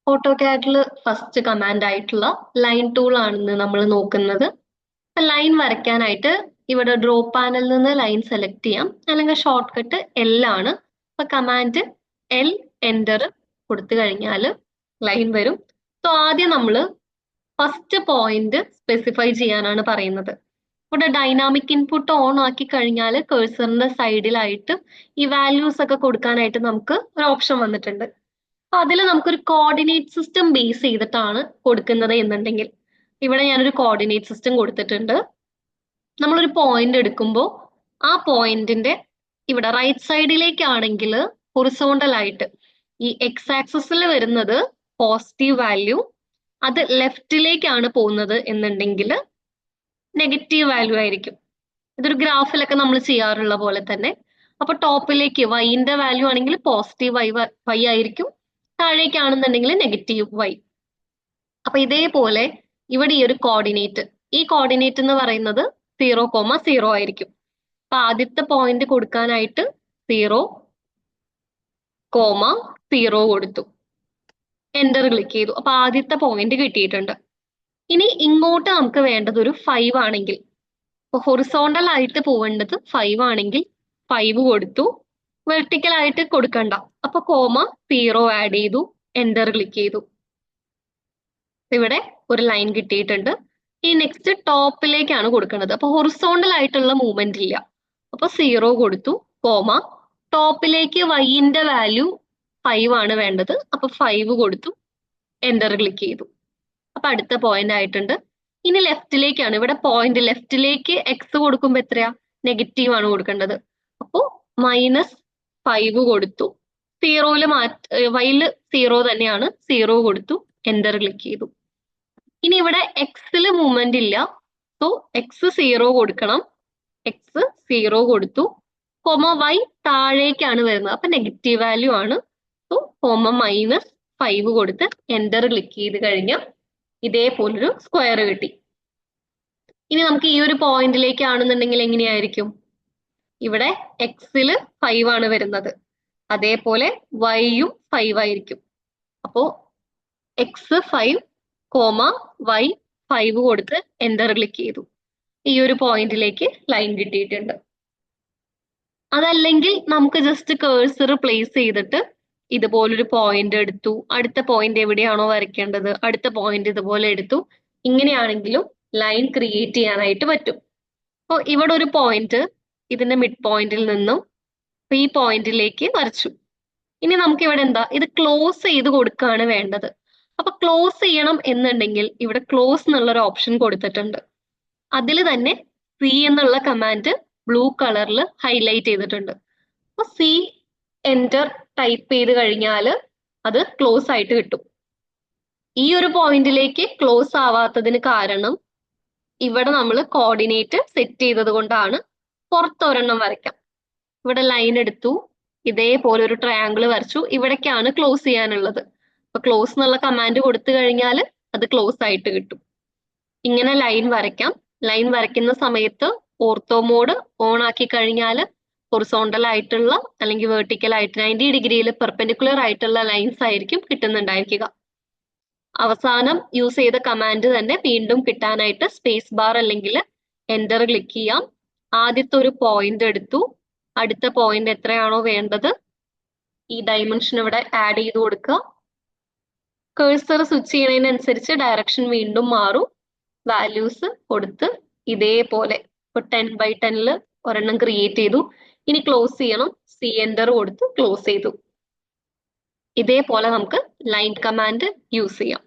ഓട്ടോകാഡിൽ first command ആയിട്ടുള്ള line tool ആണെന്ന് നമ്മൾ നോക്കുന്നത്. ലൈൻ വരയ്ക്കാനായിട്ട് ഇവിടെ ഡ്രോ പാനലിൽ നിന്ന് ലൈൻ സെലക്ട് ചെയ്യാം, അല്ലെങ്കിൽ ഷോർട്ട് കട്ട് എൽ ആണ്. അപ്പൊ കമാൻഡ് എൽ എന്റർ കൊടുത്തു കഴിഞ്ഞാൽ ലൈൻ വരും. സോ ആദ്യം നമ്മൾ ഫസ്റ്റ് പോയിന്റ് സ്പെസിഫൈ ചെയ്യാനാണ് പറയുന്നത്. ഇവിടെ ഡൈനാമിക് ഇൻപുട്ട് ഓൺ ആക്കി കഴിഞ്ഞാൽ കേഴ്സറിന്റെ സൈഡിലായിട്ട് ഈ വാല്യൂസ് ഒക്കെ കൊടുക്കാനായിട്ട് നമുക്ക് ഒരു ഓപ്ഷൻ വന്നിട്ടുണ്ട്. അപ്പൊ അതിൽ നമുക്കൊരു കോർഡിനേറ്റ് സിസ്റ്റം ബേസ് ചെയ്തിട്ടാണ് കൊടുക്കുന്നത് എന്നുണ്ടെങ്കിൽ ഇവിടെ ഞാനൊരു കോർഡിനേറ്റ് സിസ്റ്റം കൊടുത്തിട്ടുണ്ട്. നമ്മളൊരു പോയിന്റ് എടുക്കുമ്പോൾ ആ പോയിന്റിന്റെ ഇവിടെ റൈറ്റ് സൈഡിലേക്കാണെങ്കിൽ ഹൊറിസോണ്ടൽ ആയിട്ട് ഈ എക്സ് ആക്സിസിൽ വരുന്നത് പോസിറ്റീവ് വാല്യൂ, അത് ലെഫ്റ്റിലേക്കാണ് പോകുന്നത് എന്നുണ്ടെങ്കിൽ നെഗറ്റീവ് വാല്യൂ ആയിരിക്കും. ഇതൊരു ഗ്രാഫിലൊക്കെ നമ്മൾ ചെയ്യാറുള്ള പോലെ തന്നെ. അപ്പൊ ടോപ്പിലേക്ക് വൈന്റെ വാല്യൂ ആണെങ്കിൽ പോസിറ്റീവ് വൈ ആയിരിക്കും, താഴേക്കാണെന്നുണ്ടെങ്കിൽ നെഗറ്റീവ് വൈ. അപ്പൊ ഇതേപോലെ ഇവിടെ ഈ ഒരു കോർഡിനേറ്റ്, ഈ കോർഡിനേറ്റ് എന്ന് പറയുന്നത് 0,0 ആയിരിക്കും. അപ്പൊ ആദ്യത്തെ പോയിന്റ് കൊടുക്കാനായിട്ട് 0,0 കൊടുത്തു, എന്റർ ക്ലിക്ക് ചെയ്തു. അപ്പൊ ആദ്യത്തെ പോയിന്റ് കിട്ടിയിട്ടുണ്ട്. ഇനി ഇങ്ങോട്ട് നമുക്ക് വേണ്ടത് ഒരു 5 ആണെങ്കിൽ, ഹൊറിസോണ്ടൽ ആയിട്ട് പോവേണ്ടത് 5 ആണെങ്കിൽ 5 കൊടുത്തു. വെർട്ടിക്കൽ ആയിട്ട് കൊടുക്കണ്ട, അപ്പൊ 0 ആഡ് ചെയ്തു, എന്റർ ക്ലിക്ക് ചെയ്തു. ഇവിടെ ഒരു ലൈൻ കിട്ടിയിട്ടുണ്ട്. ഈ നെക്സ്റ്റ് ടോപ്പിലേക്കാണ് കൊടുക്കുന്നത്. അപ്പൊ ഹൊറിസോണ്ടൽ ആയിട്ടുള്ള മൂവ്മെന്റ് ഇല്ല, അപ്പൊ 0 കൊടുത്തു, ടോപ്പിലേക്ക് വൈന്റെ വാല്യൂ 5 ആണ് വേണ്ടത്, അപ്പൊ 5 കൊടുത്തു, എന്റർ ക്ലിക്ക് ചെയ്തു. അപ്പൊ അടുത്ത പോയിന്റ് ആയിട്ടുണ്ട്. ഇനി ലെഫ്റ്റിലേക്കാണ്. ഇവിടെ പോയിന്റ് ലെഫ്റ്റിലേക്ക് എക്സ് കൊടുക്കുമ്പോ എത്രയാ, നെഗറ്റീവ് ആണ് കൊടുക്കേണ്ടത്. അപ്പോ -5 കൊടുത്തു, വൈയില് 0 തന്നെയാണ്, 0 കൊടുത്തു, എന്റർ ക്ലിക്ക് ചെയ്തു. ഇനി ഇവിടെ എക്സിൽ മൂവ്മെന്റ് ഇല്ല, സോ എക്സ് 0 കൊടുക്കണം, എക്സ് 0 കൊടുത്തു, വൈ താഴേക്കാണ് വരുന്നത്, അപ്പൊ നെഗറ്റീവ് വാല്യൂ ആണ്. സോ -5 കൊടുത്ത് എന്റർ ക്ലിക്ക് ചെയ്ത് കഴിഞ്ഞാൽ ഇതേപോലൊരു സ്ക്വയർ കിട്ടി. ഇനി നമുക്ക് ഈ ഒരു പോയിന്റിലേക്കാണെന്നുണ്ടെങ്കിൽ എങ്ങനെയായിരിക്കും, ഇവിടെ എക്സില് 5 ആണ് വരുന്നത്, അതേപോലെ വൈയും 5 ആയിരിക്കും. അപ്പോ എക്സ് 5, വൈ 5 കൊടുത്ത് എന്റർ ക്ലിക്ക് ചെയ്തു. ഈ ഒരു പോയിന്റിലേക്ക് ലൈൻ കിട്ടിയിട്ടുണ്ട്. അതല്ലെങ്കിൽ നമുക്ക് ജസ്റ്റ് കേഴ്സർ പ്ലേസ് ചെയ്തിട്ട് ഇതുപോലൊരു പോയിന്റ് എടുത്തു, അടുത്ത പോയിന്റ് എവിടെയാണോ വരയ്ക്കേണ്ടത് അടുത്ത പോയിന്റ് ഇതുപോലെ എടുത്തു, ഇങ്ങനെയാണെങ്കിലും ലൈൻ ക്രിയേറ്റ് ചെയ്യാനായിട്ട് പറ്റും. അപ്പോൾ ഇവിടെ ഒരു പോയിന്റ് ഇതിന്റെ മിഡ് പോയിന്റിൽ നിന്നും ഈ പോയിന്റിലേക്ക് വരച്ചു. ഇനി നമുക്ക് ഇവിടെ എന്താ, ഇത് ക്ലോസ് ചെയ്ത് കൊടുക്കുകയാണ് വേണ്ടത്. അപ്പൊ ക്ലോസ് ചെയ്യണം എന്നുണ്ടെങ്കിൽ ഇവിടെ ക്ലോസ് എന്നുള്ള ഒരു ഓപ്ഷൻ കൊടുത്തിട്ടുണ്ട്. അതിൽ തന്നെ സി എന്നുള്ള കമാൻഡ് ബ്ലൂ കളറിൽ ഹൈലൈറ്റ് ചെയ്തിട്ടുണ്ട്. അപ്പൊ സി എന്റർ ടൈപ്പ് ചെയ്ത് കഴിഞ്ഞാൽ അത് ക്ലോസ് ആയിട്ട് കിട്ടും. ഈ ഒരു പോയിന്റിലേക്ക് ക്ലോസ് ആവാത്തതിന് കാരണം ഇവിടെ നമ്മൾ കോർഡിനേറ്റ് സെറ്റ് ചെയ്തത് കൊണ്ടാണ്. പുറത്തൊരെണ്ണം വരയ്ക്കാം. ഇവിടെ ലൈൻ എടുത്തു, ഇതേപോലെ ഒരു ട്രയാങ്കിൾ വരച്ചു, ഇവിടേക്കാണ് ക്ലോസ് ചെയ്യാനുള്ളത്. അപ്പൊ ക്ലോസ് എന്നുള്ള കമാൻഡ് കൊടുത്തു കഴിഞ്ഞാൽ അത് ക്ലോസ് ആയിട്ട് കിട്ടും. ഇങ്ങനെ ലൈൻ വരയ്ക്കാം. ലൈൻ വരയ്ക്കുന്ന സമയത്ത് ഓർത്തോ മോഡ് ഓൺ ആക്കി കഴിഞ്ഞാൽ ഹൊറിസോണ്ടൽ ആയിട്ടുള്ള അല്ലെങ്കിൽ വെർട്ടിക്കൽ ആയിട്ട് 90 ഡിഗ്രിയിൽ പെർപെൻഡിക്കുലർ ആയിട്ടുള്ള ലൈൻസ് ആയിരിക്കും കിട്ടുന്നുണ്ടായിരിക്കുക. അവസാനം യൂസ് ചെയ്ത കമാൻഡ് തന്നെ വീണ്ടും കിട്ടാനായിട്ട് സ്പേസ് ബാർ അല്ലെങ്കിൽ എന്റർ ക്ലിക്ക് ചെയ്യാം. ആദ്യത്തെ ഒരു പോയിന്റ് എടുത്തു, അടുത്ത പോയിന്റ് എത്രയാണോ വേണ്ടത് ഈ ഡയമെൻഷൻ ഇവിടെ ആഡ് ചെയ്ത് കൊടുക്കുക. കേഴ്സർ സ്വിച്ച് ചെയ്യുന്നതിനനുസരിച്ച് ഡയറക്ഷൻ വീണ്ടും മാറും. വാല്യൂസ് കൊടുത്ത് ഇതേപോലെ ഇപ്പൊ 10/10 ഒരെണ്ണം ക്രിയേറ്റ് ചെയ്തു. ഇനി ക്ലോസ് ചെയ്യണം, സി എന്റർ കൊടുത്ത് ക്ലോസ് ചെയ്തു. ഇതേപോലെ നമുക്ക് ലൈൻ കമാൻഡ് യൂസ് ചെയ്യാം.